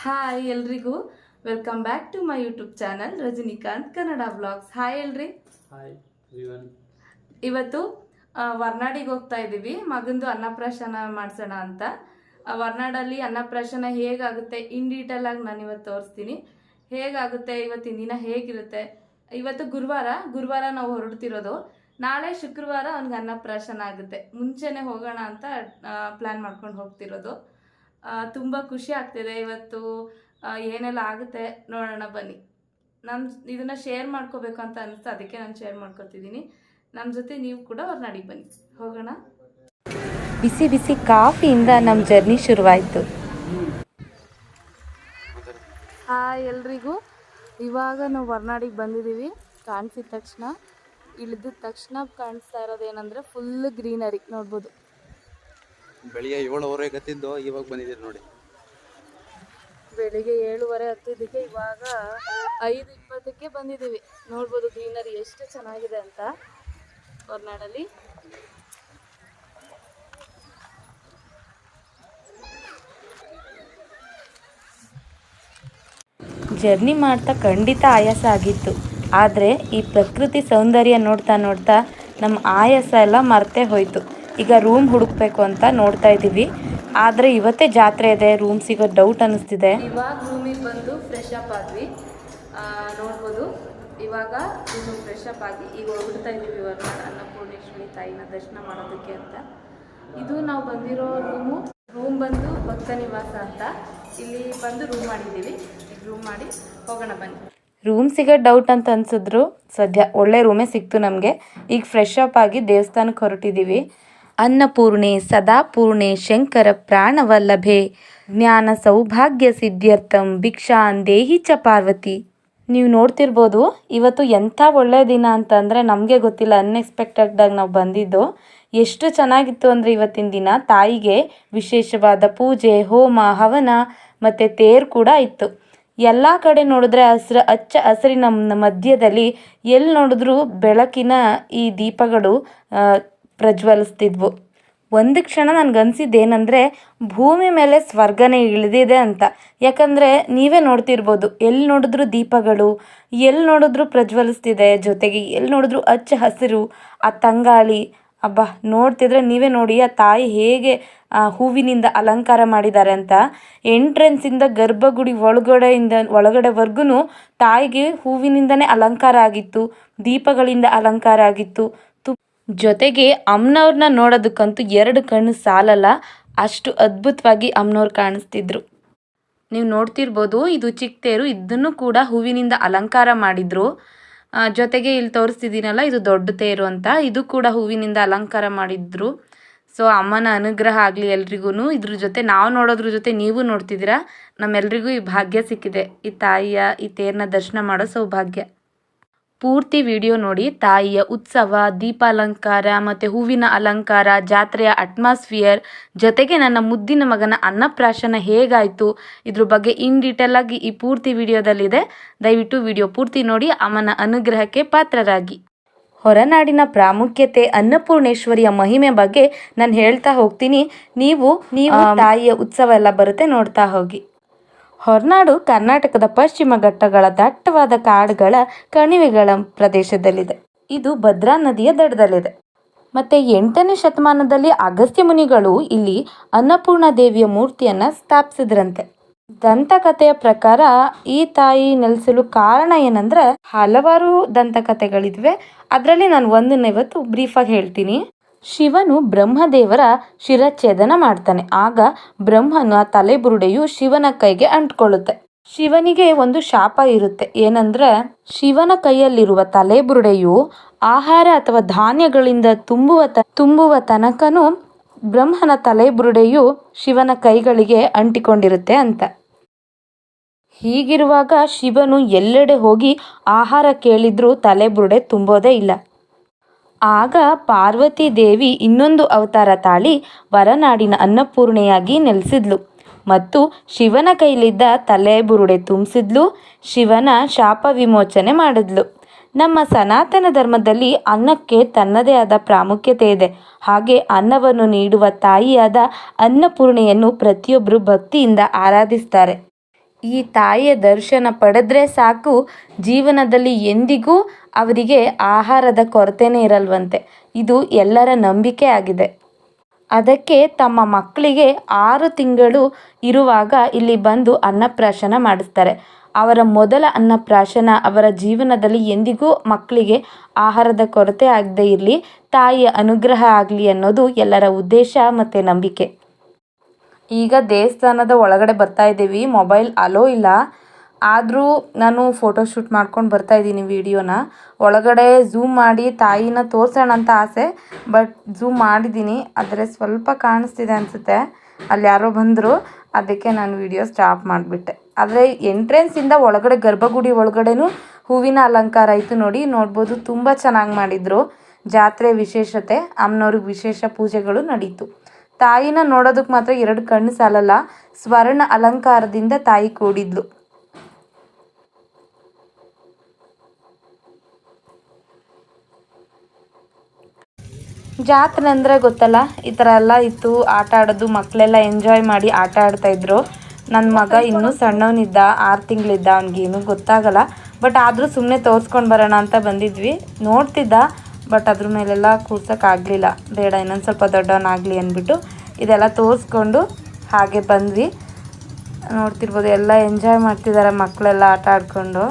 Hi ಎಲ್ರಿಗೂ welcome back to my YouTube channel Rajinikanth Kannada blogs. Hi ಎಲ್ರಿ. Hi ಇವತ್ತು ವರ್ನಾಡಿಗೆ ಹೋಗ್ತಾ ಇದ್ದೀವಿ. ಮಗಂದು ಅನ್ನಪ್ರಾಶನ ಮಾಡಿಸೋಣ ಅಂತ. ವರ್ನಾಡಲ್ಲಿ ಅನ್ನಪ್ರಾಶನ ಹೇಗಾಗುತ್ತೆ ಇನ್ ಡೀಟೇಲ್ ಆಗಿ ನಾನು ಇವತ್ತು ತೋರಿಸ್ತೀನಿ. ಹೇಗಾಗುತ್ತೆ, ಇವತ್ತಿನ ದಿನ ಹೇಗಿರುತ್ತೆ. ಇವತ್ತು ಗುರುವಾರ ನಾವು ಹೊರಡ್ತಿರೋದು. ನಾಳೆ ಶುಕ್ರವಾರ ಅವ್ನಿಗೆ ಅನ್ನಪ್ರಾಶನ ಆಗುತ್ತೆ. ಮುಂಚೆನೆ ಹೋಗೋಣ ಅಂತ ಪ್ಲ್ಯಾನ್ ಮಾಡ್ಕೊಂಡು ಹೋಗ್ತಿರೋದು. ತುಂಬ ಖುಷಿ ಆಗ್ತಿದೆ. ಇವತ್ತು ಏನೆಲ್ಲ ಆಗುತ್ತೆ ನೋಡೋಣ ಬನ್ನಿ. ಇದನ್ನು ಶೇರ್ ಮಾಡ್ಕೋಬೇಕು ಅಂತ ಅನಿಸ್ತು, ಅದಕ್ಕೆ ನಾನು ಶೇರ್ ಮಾಡ್ಕೊತಿದ್ದೀನಿ. ನಮ್ಮ ಜೊತೆ ನೀವು ಕೂಡ ಹೊರನಾಡಿಗೆ ಬನ್ನಿ, ಹೋಗೋಣ. ಬಿಸಿ ಬಿಸಿ ಕಾಫಿಯಿಂದ ನಮ್ಮ ಜರ್ನಿ ಶುರುವಾಯಿತು. ಹಾಯ್ ಎಲ್ರಿಗೂ. ಇವಾಗ ನಾವು ಹೊರನಾಡಿಗೆ ಬಂದಿದ್ದೀವಿ. ಕಾಣಿಸಿದ ತಕ್ಷಣ, ಇಳಿದ ತಕ್ಷಣ ಕಾಣಿಸ್ತಾ ಇರೋದೇನೆಂದರೆ ಫುಲ್ ಗ್ರೀನರಿ ನೋಡ್ಬೋದು. ಬೆಳಿಗ್ಗೆ 7:30 ಗತ್ತಿದ್ದು ಇವಾಗ ಬಂದಿದ್ದೀರಿ ನೋಡಿ. ಬೆಳಿಗ್ಗೆ 7:30 ಹತ್ತಿದ್ದಕ್ಕೆ ಇವಾಗ 5:20ಕ್ಕೆ ಬಂದಿದ್ದೀವಿ. ನೋಡ್ಬೋದು ಗ್ರೀನರಿ ಎಷ್ಟು ಚೆನ್ನಾಗಿದೆ ಅಂತ ಹೊರನಾಡಲ್ಲಿ. ಜರ್ನಿ ಮಾಡ್ತಾ ಖಂಡಿತ ಆಯಾಸ ಆಗಿತ್ತು. ಆದರೆ ಈ ಪ್ರಕೃತಿ ಸೌಂದರ್ಯ ನೋಡ್ತಾ ನೋಡ್ತಾ ನಮ್ಮ ಆಯಾಸ ಎಲ್ಲ ಮರ್ತೇ ಹೋಯಿತು. ಈಗ ರೂಮ್ ಹುಡುಕ್ಬೇಕು ಅಂತ ನೋಡ್ತಾ ಇದ್ದೀವಿ. ಆದರೆ ಇವತ್ತೇ ಜಾತ್ರೆ ಇದೆ, ರೂಮ್ ಸಿಗೋದು ಡೌಟ್ ಅನ್ನಿಸ್ತಿದೆ. ಇವಾಗ ರೂಮಿಗೆ ಬಂದು ಫ್ರೆಶ್ ಅಪ್ ಆದ್ವಿ. ನೋಡ್ಬೋದು ಇವಾಗ ರೂಮ್ ಫ್ರೆಶ್ ಅಪ್ ಆಗಿ ಈಗ ಹೊರಡ್ತಾ ಇದ್ದೀವಿ ಹೊರನಾಡ ಅನ್ನಪೂರ್ಣೇಶ್ವರಿ ತಾಯಿನ ದರ್ಶನ ಮಾಡೋದಕ್ಕೆ ಅಂತ. ಇದು ನಾವು ಬಂದಿರೋ ರೂಮ್ ಬಂದು ಭಕ್ತ ನಿವಾಸ ಅಂತ. ಇಲ್ಲಿ ಬಂದು ರೂಮ್ ಮಾಡಿದ್ದೀವಿ. ಈಗ ರೂಮ್ ಮಾಡಿ ಹೋಗೋಣ ಬನ್ನಿ. ರೂಮ್ ಸಿಗೋದು ಡೌಟ್ ಅಂತ ಅನ್ಸಿದ್ರು ಸದ್ಯ ಒಳ್ಳೆ ರೂಮೇ ಸಿಕ್ತು ನಮಗೆ. ಈಗ ಫ್ರೆಶ್ ಅಪ್ ಆಗಿ ದೇವಸ್ಥಾನಕ್ಕೆ ಹೊರಟಿದ್ದೀವಿ. ಅನ್ನಪೂರ್ಣೆ ಸದಾಪೂರ್ಣೆ ಶಂಕರ ಪ್ರಾಣವಲ್ಲಭೆ ಜ್ಞಾನ ಸೌಭಾಗ್ಯ ಸಿದ್ಧ್ಯರ್ಥಂ ಭಿಕ್ಷಾನ್ ದೇಹಿ ಚ ಪಾರ್ವತಿ. ನೀವು ನೋಡ್ತಿರ್ಬೋದು ಇವತ್ತು ಎಂಥ ಒಳ್ಳೆ ದಿನ ಅಂತಂದರೆ ನಮಗೆ ಗೊತ್ತಿಲ್ಲ, ಅನ್ಎಕ್ಸ್ಪೆಕ್ಟೆಡ್ಡಾಗಿ ನಾವು ಬಂದಿದ್ದು. ಎಷ್ಟು ಚೆನ್ನಾಗಿತ್ತು ಅಂದರೆ ಇವತ್ತಿನ ದಿನ ತಾಯಿಗೆ ವಿಶೇಷವಾದ ಪೂಜೆ, ಹೋಮ, ಹವನ ಮತ್ತು ತೇರು ಕೂಡ ಇತ್ತು. ಎಲ್ಲ ಕಡೆ ನೋಡಿದ್ರೆ ಹಚ್ಚ ಹಸಿರಿನ ಮಧ್ಯದಲ್ಲಿ ಎಲ್ಲಿ ನೋಡಿದ್ರೂ ಬೆಳಕಿನ ಈ ದೀಪಗಳು ಪ್ರಜ್ವಲಿಸ್ತಿದ್ವು. ಒಂದು ಕ್ಷಣ ನನಗನ್ಸಿದ್ದೇನೆಂದರೆ ಭೂಮಿ ಮೇಲೆ ಸ್ವರ್ಗನೇ ಇಳಿದಿದೆ ಅಂತ. ಯಾಕಂದರೆ ನೀವೇ ನೋಡ್ತಿರ್ಬೋದು, ಎಲ್ಲಿ ನೋಡಿದ್ರೂ ದೀಪಗಳು, ಎಲ್ಲಿ ನೋಡಿದ್ರೂ ಪ್ರಜ್ವಲಿಸ್ತಿದೆ. ಜೊತೆಗೆ ಎಲ್ಲಿ ನೋಡಿದ್ರೂ ಹಚ್ಚ ಹಸಿರು, ಆ ತಂಗಾಳಿ. ಅಬ್ಬಾ, ನೋಡ್ತಿದ್ರೆ ನೀವೇ ನೋಡಿ ಆ ತಾಯಿ ಹೇಗೆ ಹೂವಿನಿಂದ ಅಲಂಕಾರ ಮಾಡಿದ್ದಾರೆ ಅಂತ. ಎಂಟ್ರೆನ್ಸಿಂದ ಗರ್ಭಗುಡಿ ಒಳಗಡೆವರೆಗೂ ತಾಯಿಗೆ ಹೂವಿನಿಂದನೇ ಅಲಂಕಾರ ಆಗಿತ್ತು, ದೀಪಗಳಿಂದ ಅಲಂಕಾರ ಆಗಿತ್ತು. ಜೊತೆಗೆ ಅಮ್ಮನವ್ರನ್ನ ನೋಡೋದಕ್ಕಂತೂ 2 ಕಣ್ಣು ಸಾಲಲ್ಲ, ಅಷ್ಟು ಅದ್ಭುತವಾಗಿ ಅಮ್ಮನವ್ರು ಕಾಣಿಸ್ತಿದ್ರು. ನೀವು ನೋಡ್ತಿರ್ಬೋದು, ಇದು ಚಿಕ್ಕ ತೇರು, ಇದನ್ನು ಕೂಡ ಹೂವಿನಿಂದ ಅಲಂಕಾರ ಮಾಡಿದ್ರು. ಜೊತೆಗೆ ಇಲ್ಲಿ ತೋರಿಸ್ತಿದ್ದೀನಲ್ಲ, ಇದು ದೊಡ್ಡ ತೇರು ಅಂತ, ಇದು ಕೂಡ ಹೂವಿನಿಂದ ಅಲಂಕಾರ ಮಾಡಿದ್ರು. ಸೊ ಅಮ್ಮನ ಅನುಗ್ರಹ ಆಗಲಿ ಎಲ್ರಿಗೂ. ಇದ್ರ ಜೊತೆ ನಾವು ನೋಡೋದ್ರ ಜೊತೆ ನೀವು ನೋಡ್ತಿದ್ದೀರಾ. ನಮ್ಮೆಲ್ರಿಗೂ ಈ ಭಾಗ್ಯ ಸಿಕ್ಕಿದೆ, ಈ ತಾಯಿಯ ಈ ತೇರನ್ನ ದರ್ಶನ ಮಾಡೋ ಸೌಭಾಗ್ಯ. ಪೂರ್ತಿ ವಿಡಿಯೋ ನೋಡಿ. ತಾಯಿಯ ಉತ್ಸವ, ದೀಪಾಲಂಕಾರ ಮತ್ತು ಹೂವಿನ ಅಲಂಕಾರ, ಜಾತ್ರೆಯ ಅಟ್ಮಾಸ್ಫಿಯರ್, ಜೊತೆಗೆ ನನ್ನ ಮುದ್ದಿನ ಮಗನ ಅನ್ನಪ್ರಾಶನ ಹೇಗಾಯಿತು ಇದ್ರ ಬಗ್ಗೆ ಇನ್ ಡೀಟೇಲ್ ಆಗಿ ಈ ಪೂರ್ತಿ ವಿಡಿಯೋದಲ್ಲಿದೆ. ದಯವಿಟ್ಟು ವಿಡಿಯೋ ಪೂರ್ತಿ ನೋಡಿ, ಅಮ್ಮನ ಅನುಗ್ರಹಕ್ಕೆ ಪಾತ್ರರಾಗಿ. ಹೊರನಾಡಿನ ಪ್ರಾಮುಖ್ಯತೆ, ಅನ್ನಪೂರ್ಣೇಶ್ವರಿಯ ಮಹಿಮೆ ಬಗ್ಗೆ ನಾನು ಹೇಳ್ತಾ ಹೋಗ್ತೀನಿ. ನೀವು ತಾಯಿಯ ಉತ್ಸವ ಎಲ್ಲ ಬರುತ್ತೆ, ನೋಡ್ತಾ ಹೋಗಿ. ಹೊರನಾಡು ಕರ್ನಾಟಕದ ಪಶ್ಚಿಮ ಘಟ್ಟಗಳ ದಟ್ಟವಾದ ಕಾಡುಗಳ ಕಣಿವೆಗಳ ಪ್ರದೇಶದಲ್ಲಿದೆ. ಇದು ಭದ್ರಾ ನದಿಯ ದಡದಲ್ಲಿದೆ. ಮತ್ತು 8ನೇ ಶತಮಾನದಲ್ಲಿ ಅಗಸ್ತ್ಯ ಮುನಿಗಳು ಇಲ್ಲಿ ಅನ್ನಪೂರ್ಣ ದೇವಿಯ ಮೂರ್ತಿಯನ್ನು ಸ್ಥಾಪಿಸಿದ್ರಂತೆ. ದಂತಕಥೆಯ ಪ್ರಕಾರ ಈ ತಾಯಿ ನೆಲೆಸಲು ಕಾರಣ ಏನಂದರೆ ಹಲವಾರು ದಂತಕಥೆಗಳಿದ್ವೆ. ಅದರಲ್ಲಿ ನಾನು ಒಂದನ್ನು ಇವತ್ತು ಬ್ರೀಫಾಗಿ ಹೇಳ್ತೀನಿ. ಶಿವನು ಬ್ರಹ್ಮದೇವರ ಶಿರಚ್ಛೇದನ ಮಾಡ್ತಾನೆ. ಆಗ ಬ್ರಹ್ಮನ ತಲೆಬುರುಡೆಯು ಶಿವನ ಕೈಗೆ ಅಂಟ್ಕೊಳ್ಳುತ್ತೆ. ಶಿವನಿಗೆ ಒಂದು ಶಾಪ ಇರುತ್ತೆ, ಏನಂದ್ರೆ ಶಿವನ ಕೈಯಲ್ಲಿರುವ ತಲೆಬುರುಡೆಯು ಆಹಾರ ಅಥವಾ ಧಾನ್ಯಗಳಿಂದ ತುಂಬುವ ತನಕನೂ ಬ್ರಹ್ಮನ ತಲೆಬುರುಡೆಯು ಶಿವನ ಕೈಗಳಿಗೆ ಅಂಟಿಕೊಂಡಿರುತ್ತೆ ಅಂತ. ಹೀಗಿರುವಾಗ ಶಿವನು ಎಲ್ಲೆಡೆ ಹೋಗಿ ಆಹಾರ ಕೇಳಿದ್ರೂ ತಲೆಬುರುಡೆ ತುಂಬೋದೇ ಇಲ್ಲ. ಆಗ ಪಾರ್ವತಿ ದೇವಿ ಇನ್ನೊಂದು ಅವತಾರ ತಾಳಿ ಹೊರನಾಡಿನ ಅನ್ನಪೂರ್ಣೆಯಾಗಿ ನೆಲೆಸಿದ್ಲು ಮತ್ತು ಶಿವನ ಕೈಲಿದ್ದ ತಲೆಬುರುಡೆ ತುಂಬಿಸಿದ್ಲು. ಶಿವನ ಶಾಪ ವಿಮೋಚನೆ ಮಾಡಿದ್ಲು. ನಮ್ಮ ಸನಾತನ ಧರ್ಮದಲ್ಲಿ ಅನ್ನಕ್ಕೆ ತನ್ನದೇ ಆದ ಪ್ರಾಮುಖ್ಯತೆ ಇದೆ. ಹಾಗೆ ಅನ್ನವನ್ನು ನೀಡುವ ತಾಯಿಯಾದ ಅನ್ನಪೂರ್ಣೆಯನ್ನು ಪ್ರತಿಯೊಬ್ಬರು ಭಕ್ತಿಯಿಂದ ಆರಾಧಿಸ್ತಾರೆ. ಈ ತಾಯಿಯ ದರ್ಶನ ಪಡೆದ್ರೆ ಸಾಕು, ಜೀವನದಲ್ಲಿ ಎಂದಿಗೂ ಅವರಿಗೆ ಆಹಾರದ ಕೊರತೆನೇ ಇರಲ್ವಂತೆ. ಇದು ಎಲ್ಲರ ನಂಬಿಕೆ ಆಗಿದೆ. ಅದಕ್ಕೆ ತಮ್ಮ ಮಕ್ಕಳಿಗೆ 6 ತಿಂಗಳು ಇರುವಾಗ ಇಲ್ಲಿ ಬಂದು ಅನ್ನಪ್ರಾಶನ ಮಾಡಿಸ್ತಾರೆ. ಅವರ ಮೊದಲ ಅನ್ನಪ್ರಾಶನ ಅವರ ಜೀವನದಲ್ಲಿ ಎಂದಿಗೂ ಮಕ್ಕಳಿಗೆ ಆಹಾರದ ಕೊರತೆ ಆಗದೆ ಇರಲಿ, ತಾಯಿಯ ಅನುಗ್ರಹ ಆಗಲಿ ಅನ್ನೋದು ಎಲ್ಲರ ಉದ್ದೇಶ ಮತ್ತು ನಂಬಿಕೆ. ಈಗ ದೇವಸ್ಥಾನದ ಒಳಗಡೆ ಬರ್ತಾ ಇದ್ದೀವಿ. ಮೊಬೈಲ್ ಅಲೋ ಇಲ್ಲ, ಆದರೂ ನಾನು ಫೋಟೋಶೂಟ್ ಮಾಡ್ಕೊಂಡು ಬರ್ತಾ ಇದ್ದೀನಿ ವಿಡಿಯೋನ. ಒಳಗಡೆ ಝೂಮ್ ಮಾಡಿ ತಾಯಿನ ತೋರಿಸೋಣ ಅಂತ ಆಸೆ, ಬಟ್ ಝೂಮ್ ಮಾಡಿದ್ದೀನಿ, ಆದರೆ ಸ್ವಲ್ಪ ಕಾಣಿಸ್ತಿದೆ ಅನಿಸುತ್ತೆ. ಅಲ್ಲಿ ಯಾರೋ ಬಂದರು, ಅದಕ್ಕೆ ನಾನು ವಿಡಿಯೋ ಸ್ಟಾಪ್ ಮಾಡಿಬಿಟ್ಟೆ. ಆದರೆ ಎಂಟ್ರೆನ್ಸಿಂದ ಒಳಗಡೆ ಗರ್ಭಗುಡಿ ಒಳಗಡೆನೂ ಹೂವಿನ ಅಲಂಕಾರ ಇತ್ತು ನೋಡಿ, ನೋಡ್ಬೋದು. ತುಂಬ ಚೆನ್ನಾಗಿ ಮಾಡಿದರು. ಜಾತ್ರೆ ವಿಶೇಷತೆ, ಅಮ್ಮನವ್ರಿಗೆ ವಿಶೇಷ ಪೂಜೆಗಳು ನಡೀತು. ತಾಯಿನ ನೋಡೋದಕ್ಕೆ ಮಾತ್ರ 2 ಕಣ್ಣು ಸಾಲಲ್ಲ. ಸ್ವರ್ಣ ಅಲಂಕಾರದಿಂದ ತಾಯಿ ಕೂಡಿದ್ಲು. ಜಾತ್ರೆ ಅಂದರೆ ಗೊತ್ತಲ್ಲ, ಈ ಥರ ಎಲ್ಲ ಇತ್ತು. ಆಟ ಆಡೋದು, ಮಕ್ಕಳೆಲ್ಲ ಎಂಜಾಯ್ ಮಾಡಿ ಆಟ ಆಡ್ತಾಯಿದ್ರು. ನನ್ನ ಮಗ ಇನ್ನೂ ಸಣ್ಣವನಿದ್ದ, 6 ತಿಂಗಳಿದ್ದ, ಅವ್ನಿಗೇನು ಗೊತ್ತಾಗಲ್ಲ. ಬಟ್ ಆದರೂ ಸುಮ್ಮನೆ ತೋರಿಸ್ಕೊಂಡು ಬರೋಣ ಅಂತ ಬಂದಿದ್ವಿ. ನೋಡ್ತಿದ್ದ, ಬಟ್ ಅದ್ರ ಮೇಲೆಲ್ಲ ಕೂರ್ಸೋಕ್ಕಾಗಲಿಲ್ಲ. ಬೇಡ, ಇನ್ನೊಂದು ಸ್ವಲ್ಪ ದೊಡ್ಡವನಾಗಲಿ ಅಂದ್ಬಿಟ್ಟು ಇದೆಲ್ಲ ತೋರಿಸ್ಕೊಂಡು ಹಾಗೆ ಬಂದ್ವಿ. ನೋಡ್ತಿರ್ಬೋದು, ಎಲ್ಲ ಎಂಜಾಯ್ ಮಾಡ್ತಿದ್ದಾರೆ ಮಕ್ಕಳೆಲ್ಲ ಆಟ ಆಡ್ಕೊಂಡು.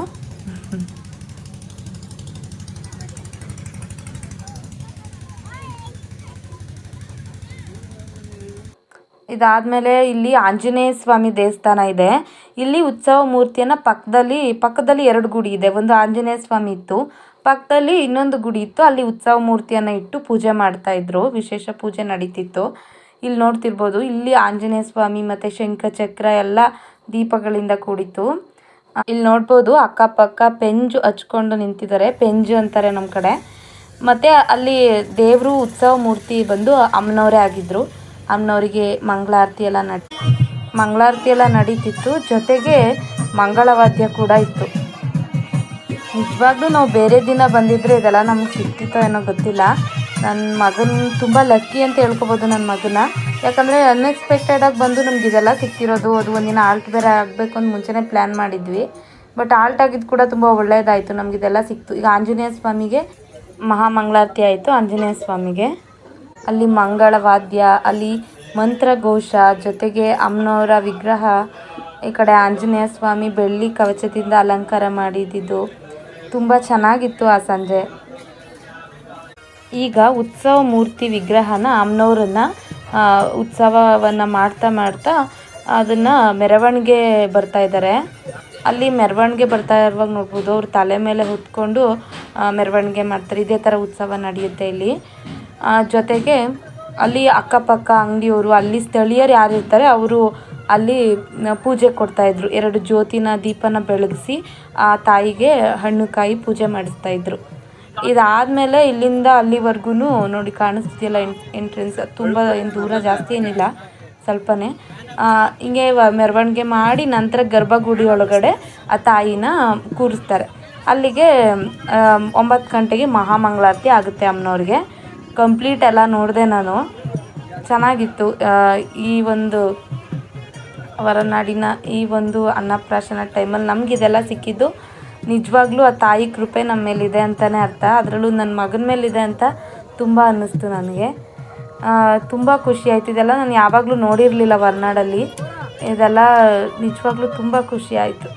ಇದಾದಮೇಲೆ ಇಲ್ಲಿ ಆಂಜನೇಯ ಸ್ವಾಮಿ ದೇವಸ್ಥಾನ ಇದೆ. ಇಲ್ಲಿ ಉತ್ಸವ ಮೂರ್ತಿಯನ್ನು ಪಕ್ಕದಲ್ಲಿ 2 ಗುಡಿ ಇದೆ. ಒಂದು ಆಂಜನೇಯ ಸ್ವಾಮಿ ಇತ್ತು, ಪಕ್ಕದಲ್ಲಿ ಇನ್ನೊಂದು ಗುಡಿ ಇತ್ತು. ಅಲ್ಲಿ ಉತ್ಸವ ಮೂರ್ತಿಯನ್ನು ಇಟ್ಟು ಪೂಜೆ ಮಾಡ್ತಾಯಿದ್ರು, ವಿಶೇಷ ಪೂಜೆ ನಡೀತಿತ್ತು. ಇಲ್ಲಿ ನೋಡ್ತಿರ್ಬೋದು, ಇಲ್ಲಿ ಆಂಜನೇಯ ಸ್ವಾಮಿ ಮತ್ತು ಶಂಖ ಚಕ್ರ ಎಲ್ಲ ದೀಪಗಳಿಂದ ಕೂಡಿತ್ತು. ಇಲ್ಲಿ ನೋಡ್ಬೋದು, ಅಕ್ಕಪಕ್ಕ ಪೆಂಜು ಹಚ್ಕೊಂಡು ನಿಂತಿದ್ದಾರೆ. ಪೆಂಜು ಅಂತಾರೆ ನಮ್ಮ ಕಡೆ. ಮತ್ತು ಅಲ್ಲಿ ದೇವರು ಉತ್ಸವ ಮೂರ್ತಿ ಬಂದು ಅಮ್ಮನವರೇ ಆಗಿದ್ದರು. ಅಮ್ಮನವರಿಗೆ ಮಂಗಳಾರತಿ ಎಲ್ಲ ನಡೀತಿತ್ತು. ಜೊತೆಗೆ ಮಂಗಳವಾದ್ಯ ಕೂಡ ಇತ್ತು. ನಿಜವಾಗ್ಲೂ ನಾವು ಬೇರೆ ದಿನ ಬಂದಿದ್ದರೆ ಇದೆಲ್ಲ ನಮ್ಗೆ ಸಿಗ್ತಿತ್ತೋ ಏನೋ ಗೊತ್ತಿಲ್ಲ. ನನ್ನ ಮಗನ ತುಂಬ ಲಕ್ಕಿ ಅಂತ ಹೇಳ್ಕೊಬೋದು ನನ್ನ ಮಗನ. ಯಾಕಂದರೆ ಅನ್ಎಕ್ಸ್ಪೆಕ್ಟೆಡಾಗಿ ಬಂದು ನಮ್ಗೆ ಇದೆಲ್ಲ ಸಿಗ್ತಿರೋದು. ಅದು ಒಂದಿನ ಆಲ್ಟ್ ಬೇರೆ ಆಗಬೇಕು ಅಂತ ಮುಂಚೆನೇ ಪ್ಲ್ಯಾನ್ ಮಾಡಿದ್ವಿ. ಬಟ್ ಆಲ್ಟ್ ಆಗಿದ್ದು ಕೂಡ ತುಂಬ ಒಳ್ಳೆಯದಾಯಿತು, ನಮಗಿದೆಲ್ಲ ಸಿಕ್ತು. ಈಗ ಆಂಜನೇಯ ಸ್ವಾಮಿಗೆ ಮಹಾಮಂಗಳಾರತಿ ಆಯಿತು. ಆಂಜನೇಯ ಸ್ವಾಮಿಗೆ ಅಲ್ಲಿ ಮಂಗಳವಾದ್ಯ, ಅಲ್ಲಿ ಮಂತ್ರಘೋಷ, ಜೊತೆಗೆ ಅಮ್ಮನವರ ವಿಗ್ರಹ, ಈ ಕಡೆ ಆಂಜನೇಯ ಸ್ವಾಮಿ ಬೆಳ್ಳಿ ಕವಚದಿಂದ ಅಲಂಕಾರ ಮಾಡಿದ್ದು ತುಂಬ ಚೆನ್ನಾಗಿತ್ತು ಆ ಸಂಜೆ. ಈಗ ಉತ್ಸವ ಮೂರ್ತಿ ವಿಗ್ರಹನ ಅಮ್ಮನವ್ರನ್ನ ಉತ್ಸವವನ್ನು ಮಾಡ್ತಾ ಅದನ್ನು ಮೆರವಣಿಗೆ ಬರ್ತಾ ಇದ್ದಾರೆ. ಅಲ್ಲಿ ಮೆರವಣಿಗೆ ಬರ್ತಾ ಇರುವಾಗ ನೋಡ್ಬೋದು, ಅವ್ರ ತಲೆ ಮೇಲೆ ಹೊತ್ಕೊಂಡು ಮೆರವಣಿಗೆ ಮಾಡ್ತಾರೆ. ಇದೇ ಥರ ಉತ್ಸವ ನಡೆಯುತ್ತೆ ಇಲ್ಲಿ. ಜೊತೆಗೆ ಅಲ್ಲಿ ಅಕ್ಕಪಕ್ಕ ಅಂಗಡಿಯವರು, ಅಲ್ಲಿ ಸ್ಥಳೀಯರು ಯಾರು ಇರ್ತಾರೆ ಅವರು ಅಲ್ಲಿ ಪೂಜೆ ಕೊಡ್ತಾಯಿದ್ರು. 2 ಜ್ಯೋತಿನ ದೀಪನ ಬೆಳಗಿಸಿ ಆ ತಾಯಿಗೆ ಹಣ್ಣು ಕಾಯಿ ಪೂಜೆ ಮಾಡಿಸ್ತಾಯಿದ್ರು. ಇದಾದಮೇಲೆ ಇಲ್ಲಿಂದ ಅಲ್ಲಿವರೆಗೂ ನೋಡಿ ಕಾಣಿಸ್ತಿಲ್ಲ ಎಂಟ್ರೆನ್ಸ್. ತುಂಬ ಏನು ದೂರ ಜಾಸ್ತಿ ಏನಿಲ್ಲ, ಸ್ವಲ್ಪನೇ. ಹಿಂಗೆ ಮೆರವಣಿಗೆ ಮಾಡಿ ನಂತರ ಗರ್ಭಗುಡಿ ಒಳಗಡೆ ಆ ತಾಯಿನ ಕೂರಿಸ್ತಾರೆ. ಅಲ್ಲಿಗೆ 9 ಗಂಟೆಗೆ ಮಹಾಮಂಗಳಾರತಿ ಆಗುತ್ತೆ ಅಮ್ಮನವ್ರಿಗೆ. ಕಂಪ್ಲೀಟ್ ಎಲ್ಲ ನೋಡಿದೆ ನಾನು, ಚೆನ್ನಾಗಿತ್ತು. ಈ ಒಂದು ಹೊರನಾಡಿನ ಈ ಒಂದು ಅನ್ನಪ್ರಾಶನ ಟೈಮಲ್ಲಿ ನಮಗಿದೆಲ್ಲ ಸಿಕ್ಕಿದ್ದು ನಿಜವಾಗ್ಲೂ ಆ ತಾಯಿ ಕೃಪೆ ನಮ್ಮ ಮೇಲಿದೆ ಅಂತಲೇ ಅರ್ಥ. ಅದರಲ್ಲೂ ನನ್ನ ಮಗನ ಮೇಲಿದೆ ಅಂತ ತುಂಬ ಅನ್ನಿಸ್ತು ನನಗೆ. ತುಂಬ ಖುಷಿ ಆಯಿತು. ಇದೆಲ್ಲ ನಾನು ಯಾವಾಗಲೂ ನೋಡಿರಲಿಲ್ಲ ಹೊರನಾಡಲ್ಲಿ. ಇದೆಲ್ಲ ನಿಜವಾಗ್ಲೂ ತುಂಬ ಖುಷಿ ಆಯಿತು.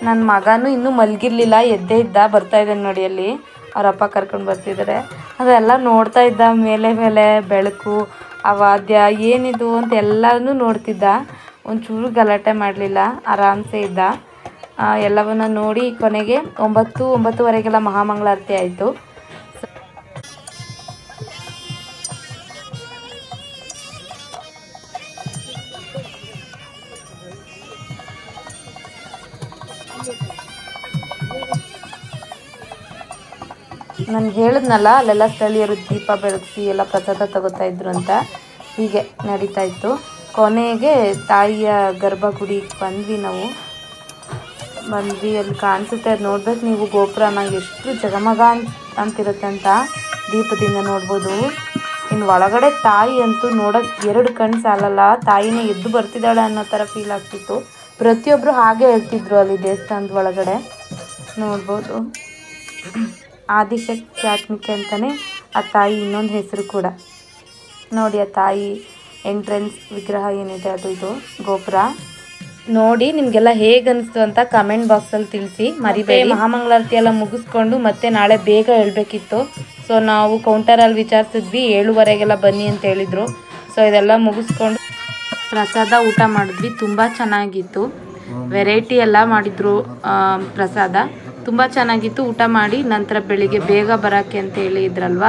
ನನ್ನ ಮಗನೂ ಇನ್ನೂ ಮಲಗಿರಲಿಲ್ಲ, ಎದ್ದೇ ಇದ್ದ. ಬರ್ತಾಯಿದ್ದಾನೆ ನೋಡಿ, ಅಲ್ಲಿ ಅವರಪ್ಪ ಕರ್ಕೊಂಡು ಬರ್ತಿದ್ದಾರೆ. ಅದೆಲ್ಲ ನೋಡ್ತಾ ಇದ್ದ. ಮೇಲೆ ಬೆಳಕು, ಆ ವಾದ್ಯ ಏನಿದು ಅಂತ ಎಲ್ಲನೂ ನೋಡ್ತಿದ್ದ. ಒಂಚೂರು ಗಲಾಟೆ ಮಾಡಲಿಲ್ಲ, ಆರಾಮ್ಸೆ ಇದ್ದ. ಎಲ್ಲವನ್ನ ನೋಡಿ ಕೊನೆಗೆ 9-9:30 ಮಹಾಮಂಗಳಾರತಿ ಆಯಿತು. ನಾನು ಹೇಳಿದ್ನಲ್ಲ, ಅಲ್ಲೆಲ್ಲ ಸ್ಥಳೀಯರು ದೀಪ ಬೆಳಗಿಸಿ ಎಲ್ಲ ಪ್ರಸಾದ ತಗೋತಾ ಇದ್ರು ಅಂತ. ಹೀಗೆ ನಡೀತಾ ಇತ್ತು. ಕೊನೆಗೆ ತಾಯಿಯ ಗರ್ಭಗುಡಿಗೆ ಬಂದ್ವಿ. ಅಲ್ಲಿ ಕಾಣಿಸುತ್ತೆ, ಅದು ನೋಡ್ಬೇಕು ನೀವು ಗೋಪುರನ ಎಷ್ಟು ಜಗಮಗ ಅಂತಿರುತ್ತೆ ಅಂತ. ದೀಪದಿಂದ ನೋಡ್ಬೋದು. ಇನ್ನು ಒಳಗಡೆ ತಾಯಿ ಅಂತೂ ನೋಡೋಕ್ಕೆ 2 ಕಣ್ಣು ಸಾಲಲ್ಲ, ತಾಯಿನೇ ಎದ್ದು ಬರ್ತಿದ್ದಾಳೆ ಅನ್ನೋ ಥರ ಫೀಲ್ ಆಗ್ತಿತ್ತು. ಪ್ರತಿಯೊಬ್ಬರು ಹಾಗೆ ಹೇಳ್ತಿದ್ರು ಅಲ್ಲಿ ದೇವಸ್ಥಾನದ ಒಳಗಡೆ ನೋಡ್ಬೋದು. ಆದಿಶಕ್ತಿ ಆತ್ಮಿಕೆ ಅಂತಲೇ ಆ ತಾಯಿ ಇನ್ನೊಂದು ಹೆಸರು ಕೂಡ. ನೋಡಿ ಆ ತಾಯಿ ಎಂಟ್ರೆನ್ಸ್ ವಿಗ್ರಹ ಏನಿದೆ ಅದು ಇದು ಗೋಪುರ ನೋಡಿ. ನಿಮಗೆಲ್ಲ ಹೇಗೆ ಅನಿಸ್ತು ಅಂತ ಕಮೆಂಟ್ ಬಾಕ್ಸಲ್ಲಿ ತಿಳಿಸಿ ಮರಿಬೇಡಿ. ಮಹಾಮಂಗಳಾರತಿ ಎಲ್ಲ ಮುಗಿಸ್ಕೊಂಡು ಮತ್ತೆ ನಾಳೆ ಬೇಗ ಹೇಳ್ಬೇಕಿತ್ತು. ಸೊ ನಾವು ಕೌಂಟರಲ್ಲಿ ವಿಚಾರಿಸಿದ್ವಿ 7:15ಗೆಲ್ಲ ಬನ್ನಿ ಅಂತ ಹೇಳಿದರು. ಸೊ ಇದೆಲ್ಲ ಮುಗಿಸ್ಕೊಂಡು ಪ್ರಸಾದ ಊಟ ಮಾಡಿದ್ವಿ. ತುಂಬ ಚೆನ್ನಾಗಿತ್ತು, ವೆರೈಟಿ ಎಲ್ಲ ಮಾಡಿದರು. ಪ್ರಸಾದ ತುಂಬ ಚೆನ್ನಾಗಿತ್ತು. ಊಟ ಮಾಡಿ ನಂತರ ಬೆಳಿಗ್ಗೆ ಬೇಗ ಬರೋಕ್ಕೆ ಅಂತ ಹೇಳಿದ್ರಲ್ವ,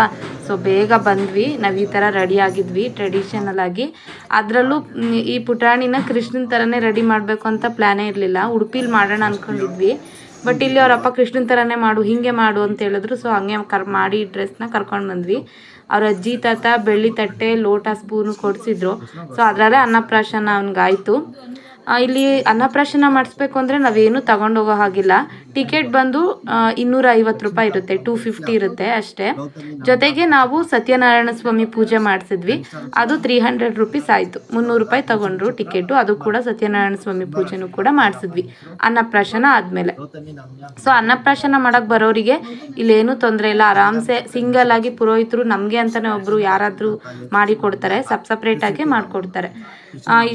ಸೊ ಬೇಗ ಬಂದ್ವಿ. ನಾವು ಈ ಥರ ರೆಡಿ ಆಗಿದ್ವಿ ಟ್ರೆಡಿಷನಲ್ ಆಗಿ. ಅದರಲ್ಲೂ ಈ ಪುಟಾಣಿನ ಕೃಷ್ಣನ ಥರನೇ ರೆಡಿ ಮಾಡಬೇಕು ಅಂತ ಪ್ಲ್ಯಾನೇ ಇರಲಿಲ್ಲ. ಉಡುಪಿಲಿ ಮಾಡೋಣ ಅಂದ್ಕೊಂಡಿದ್ವಿ, ಬಟ್ ಇಲ್ಲಿ ಅವರಪ್ಪ ಕೃಷ್ಣನ ಥರನೇ ಮಾಡು, ಹೀಗೆ ಮಾಡು ಅಂತ ಹೇಳಿದ್ರು. ಸೊ ಹಂಗೆ ಮಾಡಿ ಡ್ರೆಸ್ನ ಕರ್ಕೊಂಡು ಬಂದ್ವಿ. ಅವ್ರ ಅಜ್ಜಿ ತಾತ ಬೆಳ್ಳಿ ತಟ್ಟೆ ಲೋಟ ಸ್ಪೂನು ಕೊಡಿಸಿದ್ರು. ಸೊ ಅದರಲ್ಲೇ ಅನ್ನಪ್ರಾಶನ ಅವ್ನಿಗಾಯಿತು. ಇಲ್ಲಿ ಅನ್ನಪ್ರಾಶನ ಮಾಡಿಸ್ಬೇಕು ಅಂದರೆ ನಾವೇನು ತಗೊಂಡೋಗೋ ಹಾಗಿಲ್ಲ. ಟಿಕೆಟ್ ಬಂದು 250 ರೂಪಾಯಿ ಇರುತ್ತೆ, 250 ಇರುತ್ತೆ ಅಷ್ಟೇ. ಜೊತೆಗೆ ನಾವು ಸತ್ಯನಾರಾಯಣ ಸ್ವಾಮಿ ಪೂಜೆ ಮಾಡಿಸಿದ್ವಿ, ಅದು 300 ರೂಪೀಸ್ ಆಯಿತು. 300 ರೂಪಾಯಿ ತಗೊಂಡ್ರು ಟಿಕೆಟು. ಅದು ಕೂಡ ಸತ್ಯನಾರಾಯಣ ಸ್ವಾಮಿ ಪೂಜೆನೂ ಕೂಡ ಮಾಡಿಸಿದ್ವಿ ಅನ್ನಪ್ರಾಶನ ಆದಮೇಲೆ. ಸೊ ಅನ್ನಪ್ರಾಶನ ಮಾಡೋಕ್ಕೆ ಬರೋರಿಗೆ ಇಲ್ಲೇನೂ ತೊಂದರೆ ಇಲ್ಲ, ಆರಾಮ್ಸೆ ಸಿಂಗಲ್ ಆಗಿ ಪುರೋಹಿತರು ನಮಗೆ ಅಂತಲೇ ಒಬ್ಬರು ಯಾರಾದರೂ ಮಾಡಿ ಕೊಡ್ತಾರೆ, ಸಪ್ರೇಟಾಗಿ ಮಾಡಿಕೊಡ್ತಾರೆ.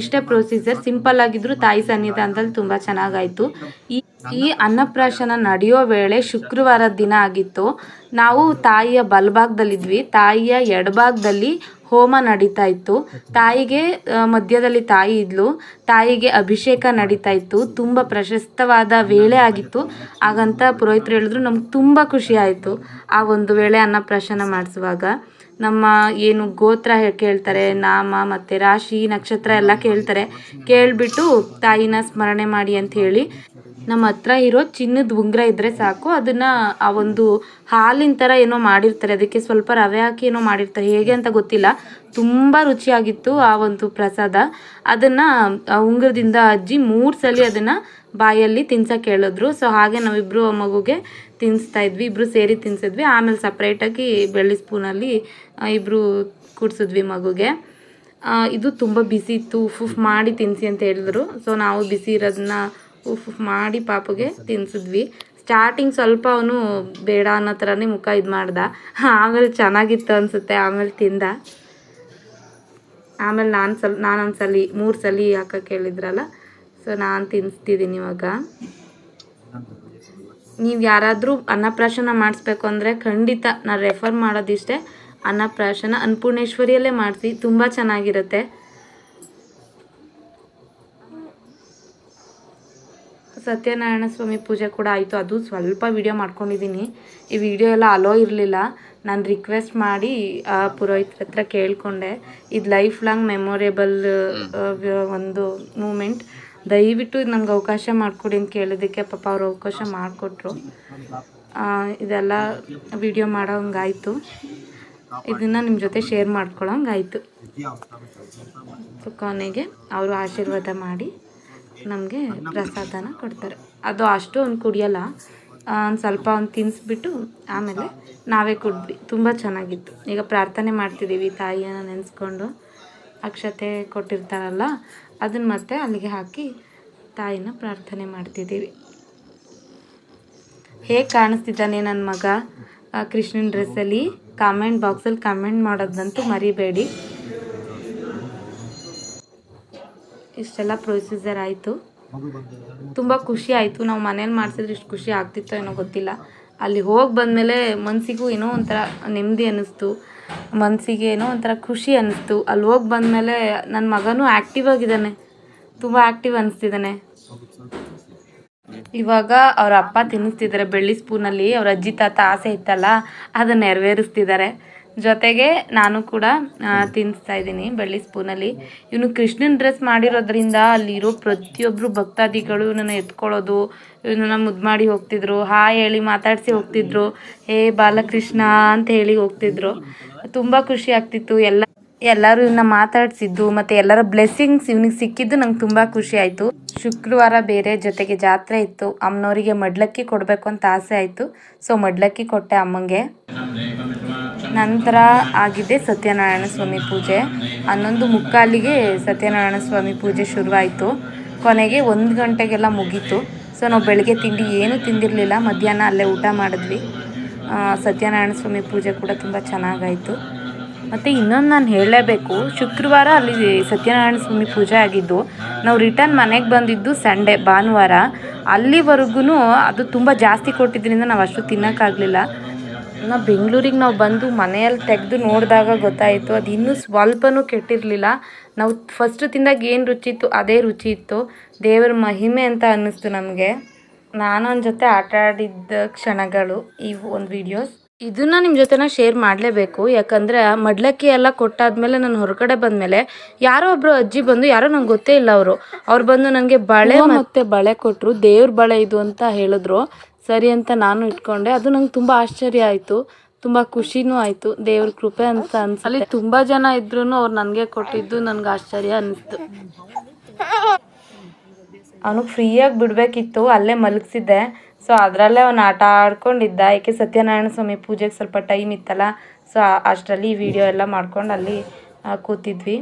ಇಷ್ಟೇ ಪ್ರೊಸೀಜರ್, ಸಿಂಪಲ್ ಆಗಿದ್ರು. ತಾಯಿ ಸನ್ನಿಧಾನದಲ್ಲಿ ತುಂಬ ಚೆನ್ನಾಗಾಯಿತು. ಈ ಅನ್ನಪ್ರಾಶನ ನಡೆಯೋ ವೇಳೆ ಶುಕ್ರವಾರದ ದಿನ ಆಗಿತ್ತು. ನಾವು ತಾಯಿಯ ಬಲಭಾಗದಲ್ಲಿದ್ವಿ, ತಾಯಿಯ ಎಡಭಾಗದಲ್ಲಿ ಹೋಮ ನಡೀತಾ ಇತ್ತು. ತಾಯಿಗೆ ಮಧ್ಯದಲ್ಲಿ ತಾಯಿ ಇದ್ಲು, ತಾಯಿಗೆ ಅಭಿಷೇಕ ನಡೀತಾ ಇತ್ತು. ತುಂಬ ಪ್ರಶಸ್ತವಾದ ವೇಳೆ ಆಗಿತ್ತು. ಹಾಗಂತ ಪುರೋಹಿತರು ಹೇಳಿದ್ರು. ನಮ್ಗೆ ತುಂಬ ಖುಷಿ ಆಯಿತು ಆ ಒಂದು ವೇಳೆ ಅನ್ನಪ್ರಾಶನ ಮಾಡಿಸುವಾಗ. ನಮ್ಮ ಏನು ಗೋತ್ರ ಕೇಳ್ತಾರೆ, ನಾಮ ಮತ್ತು ರಾಶಿ ನಕ್ಷತ್ರ ಎಲ್ಲ ಕೇಳ್ತಾರೆ. ಕೇಳಿಬಿಟ್ಟು ತಾಯಿನ ಸ್ಮರಣೆ ಮಾಡಿ ಅಂತ ಹೇಳಿ ನಮ್ಮ ಹತ್ರ ಇರೋ ಚಿನ್ನದ ಉಂಗುರ ಇದ್ದರೆ ಸಾಕು, ಅದನ್ನು ಆ ಒಂದು ಹಾಲಿನ ಥರ ಏನೋ ಮಾಡಿರ್ತಾರೆ, ಅದಕ್ಕೆ ಸ್ವಲ್ಪ ರವೆ ಹಾಕಿ ಏನೋ ಮಾಡಿರ್ತಾರೆ, ಹೇಗೆ ಅಂತ ಗೊತ್ತಿಲ್ಲ. ತುಂಬ ರುಚಿಯಾಗಿತ್ತು ಆ ಒಂದು ಪ್ರಸಾದ. ಅದನ್ನು ಉಂಗುರದಿಂದ ಅಜ್ಜಿ 3 ಸಲ ಅದನ್ನು ಬಾಯಲ್ಲಿ ತಿನ್ಸೋಕೆ ಹೇಳಿದ್ರು. ಸೊ ಹಾಗೆ ನಾವಿಬ್ಬರು ಮಗುಗೆ ತಿನ್ನಿಸ್ತಾ ಇದ್ವಿ, ಇಬ್ಬರು ಸೇರಿ ತಿನ್ನಿಸಿದ್ವಿ. ಆಮೇಲೆ ಸಪ್ರೇಟಾಗಿ ಬೆಳ್ಳಿ ಸ್ಪೂನಲ್ಲಿ ಇಬ್ಬರು ಕುಡಿಸಿದ್ವಿ ಮಗುಗೆ. ಇದು ತುಂಬ ಬಿಸಿ ಇತ್ತು, ಉಫ್ ಮಾಡಿ ತಿನ್ನಿಸಿ ಅಂತ ಹೇಳಿದ್ರು. ಸೊ ನಾವು ಬಿಸಿ ಇರೋದನ್ನ ಉಫ್ ಮಾಡಿ ಪಾಪಗೆ ತಿನ್ನಿಸಿದ್ವಿ. ಸ್ಟಾರ್ಟಿಂಗ್ ಸ್ವಲ್ಪ ಅವನು ಬೇಡ ಅನ್ನೋ ಥರನೇ ಮುಖ ಇದು ಮಾಡ್ದ, ಆಮೇಲೆ ಚೆನ್ನಾಗಿತ್ತು ಅನಿಸುತ್ತೆ, ಆಮೇಲೆ ತಿಂದ. ಆಮೇಲೆ ನಾನೊಂದ್ಸಲ 3 ಸಲ ಹಾಕಕ್ಕೆ ಹೇಳಿದ್ರಲ್ಲ, ಸೊ ನಾನು ತಿನ್ನಿಸ್ತಿದ್ದೀನಿ ಇವಾಗ. ನೀವು ಯಾರಾದರೂ ಅನ್ನಪ್ರಾಶನ ಮಾಡಿಸ್ಬೇಕು ಅಂದರೆ ಖಂಡಿತ ನಾನು ರೆಫರ್ ಮಾಡೋದಿಷ್ಟೇ, ಅನ್ನಪ್ರಾಶನ ಅನ್ನಪೂರ್ಣೇಶ್ವರಿಯಲ್ಲೇ ಮಾಡಿಸಿ, ತುಂಬ ಚೆನ್ನಾಗಿರುತ್ತೆ. ಸತ್ಯನಾರಾಯಣ ಸ್ವಾಮಿ ಪೂಜೆ ಕೂಡ ಆಯಿತು. ಅದು ಸ್ವಲ್ಪ ವಿಡಿಯೋ ಮಾಡ್ಕೊಂಡಿದ್ದೀನಿ. ಈ ವಿಡಿಯೋ ಎಲ್ಲ ಅಲೋ ಇರಲಿಲ್ಲ, ನಾನು ರಿಕ್ವೆಸ್ಟ್ ಮಾಡಿ ಪುರೋಹಿತರ ಹತ್ರ ಕೇಳಿಕೊಂಡೆ. ಇದು ಲೈಫ್ ಲಾಂಗ್ ಮೆಮೊರೇಬಲ್ ಒಂದು ಮೂಮೆಂಟ್, ದಯವಿಟ್ಟು ಇದು ನಮ್ಗೆ ಅವಕಾಶ ಮಾಡಿಕೊಡಿ ಅಂತ ಕೇಳೋದಕ್ಕೆ ಪಾಪ ಅವರು ಅವಕಾಶ ಮಾಡಿಕೊಟ್ರು. ಇದೆಲ್ಲ ವಿಡಿಯೋ ಮಾಡೋಂಗಾಯಿತು, ಇದನ್ನು ನಿಮ್ಮ ಜೊತೆ ಶೇರ್ ಮಾಡ್ಕೊಳ್ಳೋಂಗಾಯಿತು. ಸೊ ಕೊನೆಗೆ ಅವರು ಆಶೀರ್ವಾದ ಮಾಡಿ ನಮಗೆ ಪ್ರಸಾದನ ಕೊಡ್ತಾರೆ. ಅದು ಅಷ್ಟು ಒಂದು ಕುಡಿಯೋಲ್ಲ, ಒಂದು ಸ್ವಲ್ಪ ಒಂದು ತಿನ್ನಿಸ್ಬಿಟ್ಟು ಆಮೇಲೆ ನಾವೇ ಕುಡಿದ್ವಿ. ತುಂಬ ಚೆನ್ನಾಗಿತ್ತು. ಈಗ ಪ್ರಾರ್ಥನೆ ಮಾಡ್ತಿದ್ದೀವಿ, ತಾಯಿಯನ್ನು ನೆನೆಸ್ಕೊಂಡು ಅಕ್ಷತೆ ಕೊಟ್ಟಿರ್ತಾರಲ್ಲ ಅದನ್ನು ಮತ್ತೆ ಅಲ್ಲಿಗೆ ಹಾಕಿ ತಾಯಿನ ಪ್ರಾರ್ಥನೆ ಮಾಡ್ತಿದ್ದೀವಿ. ಹೇಗೆ ಕಾಣಿಸ್ತಿದ್ದಾನೆ ನನ್ನ ಮಗ ಕೃಷ್ಣನ ಡ್ರೆಸ್ಸಲ್ಲಿ? ಕಾಮೆಂಟ್ ಬಾಕ್ಸಲ್ಲಿ ಕಮೆಂಟ್ ಮಾಡೋದಂತೂ ಮರಿಬೇಡಿ. ಇಷ್ಟೆಲ್ಲ ಪ್ರೊಸೀಜರ್ ಆಯಿತು, ತುಂಬ ಖುಷಿ ಆಯಿತು. ನಾವು ಮನೇಲಿ ಮಾಡಿಸಿದ್ರೆ ಇಷ್ಟು ಖುಷಿ ಆಗ್ತಿತ್ತೋ ಏನೋ ಗೊತ್ತಿಲ್ಲ. ಅಲ್ಲಿ ಹೋಗಿ ಬಂದಮೇಲೆ ಮನಸ್ಸಿಗೂ ಏನೋ ಒಂಥರ ನೆಮ್ಮದಿ ಅನ್ನಿಸ್ತು, ಮನಸ್ಸಿಗೆ ಏನೋ ಒಂಥರ ಖುಷಿ ಅನ್ನಿಸ್ತು. ಅಲ್ಲಿ ಹೋಗಿ ಬಂದಮೇಲೆ ನನ್ನ ಮಗನೂ ಆ್ಯಕ್ಟಿವ್ ಆಗಿದ್ದಾನೆ, ತುಂಬ ಆ್ಯಕ್ಟಿವ್ ಅನ್ನಿಸ್ತಿದ್ದಾನೆ. ಇವಾಗ ಅವ್ರ ಅಪ್ಪ ತಿನ್ನಿಸ್ತಿದ್ದಾರೆ ಬೆಳ್ಳಿ ಸ್ಪೂನಲ್ಲಿ. ಅವ್ರ ಅಜ್ಜಿ ತಾತ ಆಸೆ ಇತ್ತಲ್ಲ ಅದನ್ನು ನೆರವೇರಿಸ್ತಿದ್ದಾರೆ. ಜೊತೆಗೆ ನಾನು ಕೂಡ ತಿನ್ನಿಸ್ತಾ ಇದ್ದೀನಿ ಬೆಳ್ಳಿ ಸ್ಪೂನಲ್ಲಿ. ಇವನು ಕೃಷ್ಣನ ಡ್ರೆಸ್ ಮಾಡಿರೋದ್ರಿಂದ ಅಲ್ಲಿರೋ ಪ್ರತಿಯೊಬ್ಬರು ಭಕ್ತಾದಿಗಳು ಇವನನ್ನು ಎತ್ಕೊಳ್ಳೋದು, ಇವನನ್ನು ಮುದ್ದು ಮಾಡಿ ಹೋಗ್ತಿದ್ರು, ಹಾಯ್ ಹೇಳಿ ಮಾತಾಡಿಸಿ ಹೋಗ್ತಿದ್ರು, ಹೇ ಬಾಲಕೃಷ್ಣ ಅಂತ ಹೇಳಿ ಹೋಗ್ತಿದ್ರು. ತುಂಬ ಖುಷಿ ಆಗ್ತಿತ್ತು. ಎಲ್ಲರೂ ಇವನ್ನ ಮಾತಾಡಿಸಿದ್ದು ಮತ್ತು ಎಲ್ಲರ ಬ್ಲೆಸ್ಸಿಂಗ್ಸ್ ಇವನಿಗೆ ಸಿಕ್ಕಿದ್ದು ನಂಗೆ ತುಂಬ ಖುಷಿ ಆಯಿತು. ಶುಕ್ರವಾರ ಬೇರೆ ಜೊತೆಗೆ ಜಾತ್ರೆ ಇತ್ತು. ಅಮ್ಮನವರಿಗೆ ಮಡ್ಲಕ್ಕಿ ಕೊಡಬೇಕು ಅಂತ ಆಸೆ ಆಯಿತು. ಸೊ ಮಡ್ಲಕ್ಕಿ ಕೊಟ್ಟೆ ಅಮ್ಮಂಗೆ. ನಂತರ ಆಗಿದೆ ಸತ್ಯನಾರಾಯಣ ಸ್ವಾಮಿ ಪೂಜೆ. 11:45ಗೆ ಸತ್ಯನಾರಾಯಣ ಸ್ವಾಮಿ ಪೂಜೆ ಶುರುವಾಯಿತು. ಕೊನೆಗೆ 1 ಗಂಟೆಗೆಲ್ಲ ಮುಗೀತು. ಸೊ ನಾವು ಬೆಳಗ್ಗೆ ತಿಂಡಿ ಏನೂ ತಿಂದಿರಲಿಲ್ಲ. ಮಧ್ಯಾಹ್ನ ಅಲ್ಲೇ ಊಟ ಮಾಡಿದ್ವಿ. ಸತ್ಯನಾರಾಯಣ ಸ್ವಾಮಿ ಪೂಜೆ ಕೂಡ ತುಂಬ ಚೆನ್ನಾಗಾಯಿತು. ಮತ್ತು ಇನ್ನೊಂದು ನಾನು ಹೇಳಲೇಬೇಕು, ಶುಕ್ರವಾರ ಅಲ್ಲಿ ಸತ್ಯನಾರಾಯಣ ಸ್ವಾಮಿ ಪೂಜೆ ಆಗಿದ್ದು, ನಾವು ರಿಟರ್ನ್ ಮನೆಗೆ ಬಂದಿದ್ದು ಸಂಡೇ ಭಾನುವಾರ. ಅಲ್ಲಿವರೆಗೂ ಅದು ತುಂಬ ಜಾಸ್ತಿ ಕೊಟ್ಟಿದ್ದರಿಂದ ನಾವು ಅಷ್ಟು ತಿನ್ನೋಕ್ಕಾಗಲಿಲ್ಲ. ನಾವು ಬೆಂಗಳೂರಿಗೆ ನಾವು ಬಂದು ಮನೆಯಲ್ಲಿ ತೆಗೆದು ನೋಡಿದಾಗ ಗೊತ್ತಾಯಿತು ಅದು ಇನ್ನೂ ಸ್ವಲ್ಪನೂ ಕೆಟ್ಟಿರಲಿಲ್ಲ. ನಾವು ಫಸ್ಟ್ ತಿಂದಾಗ ಏನು ರುಚಿ ಇತ್ತು ಅದೇ ರುಚಿ ಇತ್ತು. ದೇವರ ಮಹಿಮೆ ಅಂತ ಅನ್ನಿಸ್ತು ನಮಗೆ. ನಾನು ಅವನ ಜೊತೆ ಆಟ ಆಡಿದ್ದ ಕ್ಷಣಗಳು ಇವು ಒಂದು ವೀಡಿಯೋಸ್. ಇದನ್ನು ನಿಮ್ಮ ಜೊತೆನ ಶೇರ್ ಮಾಡಲೇಬೇಕು. ಯಾಕಂದರೆ ಮಡ್ಲಕ್ಕಿ ಎಲ್ಲ ಕೊಟ್ಟಾದ್ಮೇಲೆ ನಾನು ಹೊರಗಡೆ ಬಂದಮೇಲೆ ಯಾರೋ ಒಬ್ಬರು ಅಜ್ಜಿ ಬಂದು, ಯಾರೋ ನಂಗೆ ಗೊತ್ತೇ ಇಲ್ಲ ಅವ್ರು ಬಂದು ನನಗೆ ಬಳೆ ಮತ್ತು ಬಳೆ ಕೊಟ್ಟರು. ದೇವ್ರ ಬಳೆ ಇದು ಅಂತ ಹೇಳಿದ್ರು. ಸರಿ ಅಂತ ನಾನು ಇಟ್ಕೊಂಡೆ. ಅದು ನಂಗೆ ತುಂಬ ಆಶ್ಚರ್ಯ ಆಯಿತು, ತುಂಬ ಖುಷಿನೂ ಆಯಿತು. ದೇವ್ರ ಕೃಪೆ ಅಂತ ಅನ್ಸ. ಅಲ್ಲಿ ತುಂಬ ಜನ ಇದ್ರೂ ಅವ್ರು ನನಗೆ ಕೊಟ್ಟಿದ್ದು ನನಗೆ ಆಶ್ಚರ್ಯ ಅನ್ನಿಸ್ತು. ಅವನಿಗೆ ಫ್ರೀಯಾಗಿ ಬಿಡಬೇಕಿತ್ತು, ಅಲ್ಲೇ ಮಲಗಿಸಿದ್ದೆ. ಸೊ ಅದರಲ್ಲೇ ಅವನು ಆಟ ಆಡ್ಕೊಂಡಿದ್ದ. ಏಕೆ ಸತ್ಯನಾರಾಯಣ ಸ್ವಾಮಿ ಪೂಜೆಗೆ ಸ್ವಲ್ಪ ಟೈಮ್ ಇತ್ತಲ್ಲ. ಸೊ ಅಷ್ಟರಲ್ಲಿ ಈ ವಿಡಿಯೋ ಎಲ್ಲ ಮಾಡ್ಕೊಂಡು ಅಲ್ಲಿ ಕೂತಿದ್ವಿ.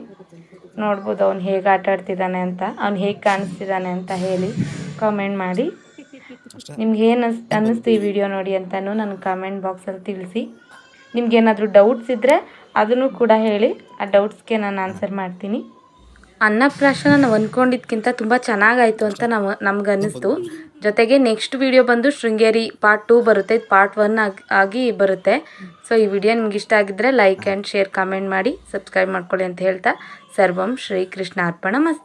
ನೋಡ್ಬೋದು ಅವ್ನು ಹೇಗೆ ಆಟ ಆಡ್ತಿದ್ದಾನೆ ಅಂತ, ಅವ್ನು ಹೇಗೆ ಕಾಣಿಸ್ತಿದ್ದಾನೆ ಅಂತ ಹೇಳಿ ಕಾಮೆಂಟ್ ಮಾಡಿ. ನಿಮ್ಗೆ ಏನು ಅನ್ನಿಸ್ತು ಈ ವಿಡಿಯೋ ನೋಡಿ ಅಂತಲೂ ನನಗೆ ಕಾಮೆಂಟ್ ಬಾಕ್ಸಲ್ಲಿ ತಿಳಿಸಿ. ನಿಮ್ಗೇನಾದರೂ ಡೌಟ್ಸ್ ಇದ್ದರೆ ಅದನ್ನು ಕೂಡ ಹೇಳಿ. ಆ ಡೌಟ್ಸ್ಗೆ ನಾನು ಆನ್ಸರ್ ಮಾಡ್ತೀನಿ. ಅನ್ನಪ್ರಾಶನ ನಾವು ಅಂದ್ಕೊಂಡಿದ್ದಕ್ಕಿಂತ ತುಂಬ ಚೆನ್ನಾಗಾಯಿತು ಅಂತ ನಮ್ಗೆ ಅನ್ನಿಸ್ತು. ಜೊತೆಗೆ ನೆಕ್ಸ್ಟ್ ವಿಡಿಯೋ ಬಂದು ಶೃಂಗೇರಿ ಪಾರ್ಟ್ 2 ಬರುತ್ತೆ. ಇದು ಪಾರ್ಟ್ 1 ಆಗಿ ಬರುತ್ತೆ. ಸೊ ಈ ವಿಡಿಯೋ ನಿಮ್ಗೆ ಇಷ್ಟ ಆಗಿದ್ದರೆ ಲೈಕ್ ಆ್ಯಂಡ್ ಶೇರ್ ಕಾಮೆಂಟ್ ಮಾಡಿ ಸಬ್ಸ್ಕ್ರೈಬ್ ಮಾಡ್ಕೊಳ್ಳಿ ಅಂತ ಹೇಳ್ತಾ ಸರ್ವಂ ಶ್ರೀ ಕೃಷ್ಣ ಅರ್ಪಣ ಮಸ್ತು.